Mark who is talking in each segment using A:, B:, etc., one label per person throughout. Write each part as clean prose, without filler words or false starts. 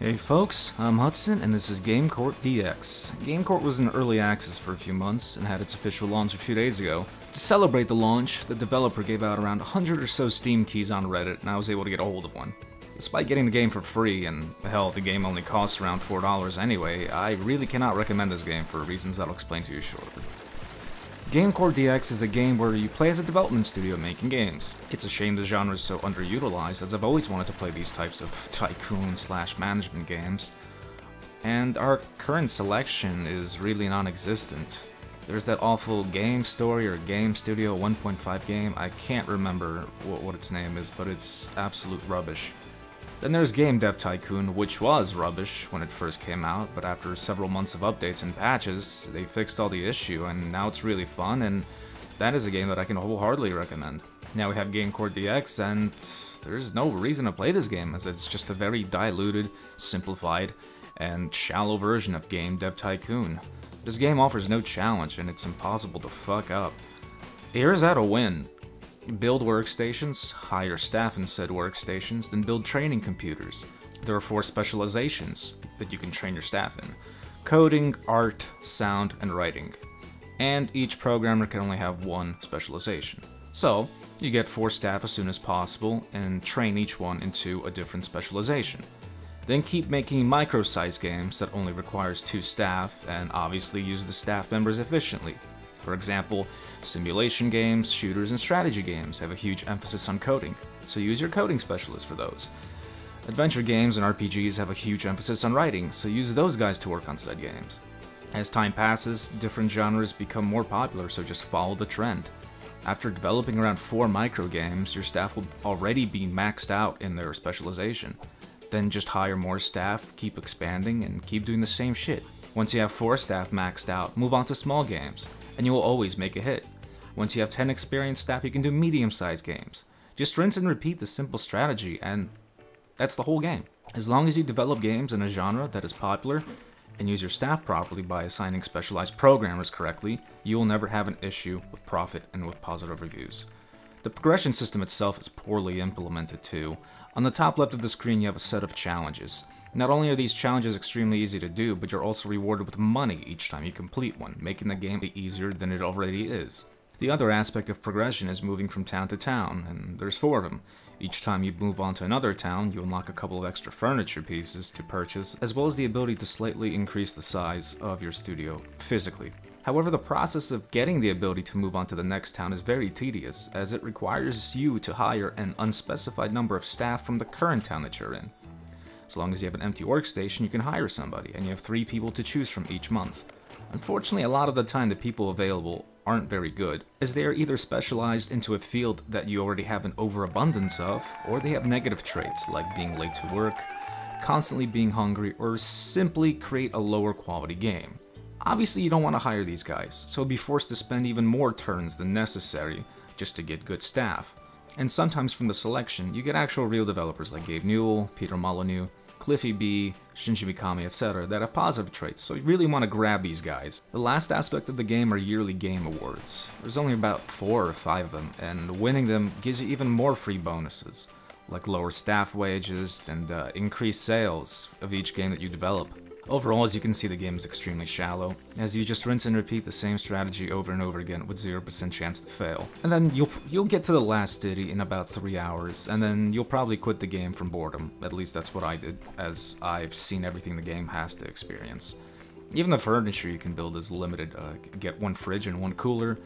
A: Hey folks, I'm Hudson and this is Corp DX. Corp was in early access for a few months and had its official launch a few days ago. To celebrate the launch, the developer gave out around 100 or so Steam keys on Reddit and I was able to get a hold of one. Despite getting the game for free, and hell, the game only costs around $4 anyway, I really cannot recommend this game for reasons that I'll explain to you shortly. Corp DX is a game where you play as a development studio making games. It's a shame the genre is so underutilized, as I've always wanted to play these types of tycoon/management games. And our current selection is really non-existent. There's that awful Game Story or Game Studio 1.5 game, I can't remember what its name is, but it's absolute rubbish. Then there's Game Dev Tycoon, which was rubbish when it first came out, but after several months of updates and patches, they fixed all the issue, and now it's really fun, and that is a game that I can wholeheartedly recommend. Now we have Corp DX, and there's no reason to play this game, as it's just a very diluted, simplified, and shallow version of Game Dev Tycoon. This game offers no challenge, and it's impossible to fuck up. Here's how to win. Build workstations, hire staff in said workstations, then build training computers. There are 4 specializations that you can train your staff in: coding, art, sound, and writing. And each programmer can only have 1 specialization. So, you get 4 staff as soon as possible and train each one into a different specialization. Then keep making micro-sized games that only requires 2 staff and obviously use the staff members efficiently. For example, simulation games, shooters, and strategy games have a huge emphasis on coding, so use your coding specialist for those. Adventure games and RPGs have a huge emphasis on writing, so use those guys to work on said games. As time passes, different genres become more popular, so just follow the trend. After developing around 4 micro games, your staff will already be maxed out in their specialization. Then just hire more staff, keep expanding, and keep doing the same shit. Once you have 4 staff maxed out, move on to small games, and you will always make a hit. Once you have 10 experienced staff, you can do medium-sized games. Just rinse and repeat the simple strategy, and that's the whole game. As long as you develop games in a genre that is popular, and use your staff properly by assigning specialized programmers correctly, you will never have an issue with profit and with positive reviews. The progression system itself is poorly implemented too. On the top left of the screen you have a set of challenges. Not only are these challenges extremely easy to do, but you're also rewarded with money each time you complete one, making the game easier than it already is. The other aspect of progression is moving from town to town, and there's 4 of them. Each time you move on to another town, you unlock a couple of extra furniture pieces to purchase, as well as the ability to slightly increase the size of your studio physically. However, the process of getting the ability to move on to the next town is very tedious, as it requires you to hire an unspecified number of staff from the current town that you're in. As long as you have an empty workstation, you can hire somebody, and you have 3 people to choose from each month. Unfortunately, a lot of the time the people available aren't very good, as they are either specialized into a field that you already have an overabundance of, or they have negative traits like being late to work, constantly being hungry, or simply create a lower quality game. Obviously you don't want to hire these guys, so be forced to spend even more turns than necessary just to get good staff. And sometimes from the selection, you get actual real developers like Gabe Newell, Peter Molyneux, Cliffy B, Shinji Mikami, etc. that have positive traits, so you really want to grab these guys. The last aspect of the game are yearly game awards. There's only about 4 or 5 of them, and winning them gives you even more free bonuses, like lower staff wages and increased sales of each game that you develop. Overall, as you can see, the game is extremely shallow, as you just rinse and repeat the same strategy over and over again with 0% chance to fail. And then you'll get to the last city in about 3 hours, and then you'll probably quit the game from boredom. At least that's what I did, as I've seen everything the game has to experience. Even the furniture you can build is limited. Get 1 fridge and 1 cooler,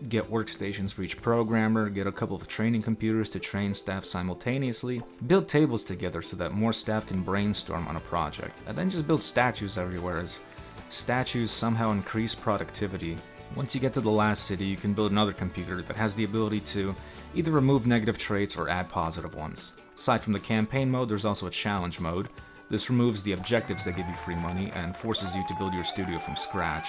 A: get workstations for each programmer, get a couple of training computers to train staff simultaneously, build tables together so that more staff can brainstorm on a project, and then just build statues everywhere, as statues somehow increase productivity. Once you get to the last city, you can build another computer that has the ability to either remove negative traits or add positive ones. Aside from the campaign mode, there's also a challenge mode. This removes the objectives that give you free money and forces you to build your studio from scratch.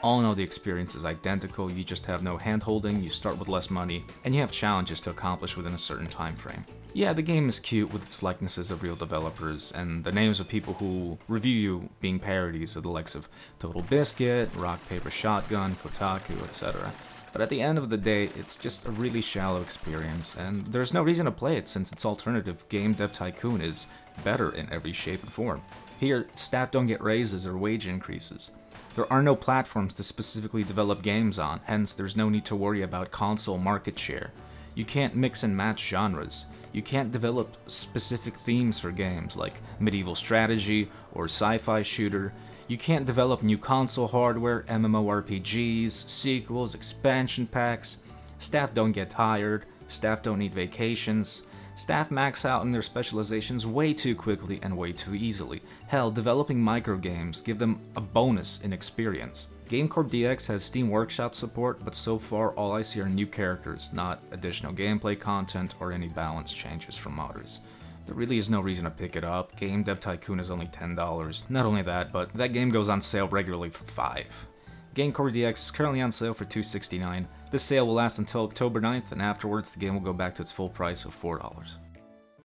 A: All in all, the experience is identical, you just have no hand-holding, you start with less money, and you have challenges to accomplish within a certain time frame. Yeah, the game is cute with its likenesses of real developers, and the names of people who review you being parodies of the likes of Total Biscuit, Rock Paper Shotgun, Kotaku, etc. But at the end of the day, it's just a really shallow experience, and there's no reason to play it since its alternative, Game Dev Tycoon, is better in every shape and form. Here, staff don't get raises or wage increases. There are no platforms to specifically develop games on, hence there's no need to worry about console market share. You can't mix and match genres. You can't develop specific themes for games like medieval strategy or sci-fi shooter. You can't develop new console hardware, MMORPGs, sequels, expansion packs. Staff don't get tired, staff don't need vacations. Staff max out in their specializations way too quickly and way too easily. Hell, developing microgames give them a bonus in experience. GameCorp DX has Steam Workshop support, but so far all I see are new characters, not additional gameplay content or any balance changes from modders. There really is no reason to pick it up. Game Dev Tycoon is only $10. Not only that, but that game goes on sale regularly for $5. GameCorp DX is currently on sale for $2.69. This sale will last until October 9th, and afterwards the game will go back to its full price of $4.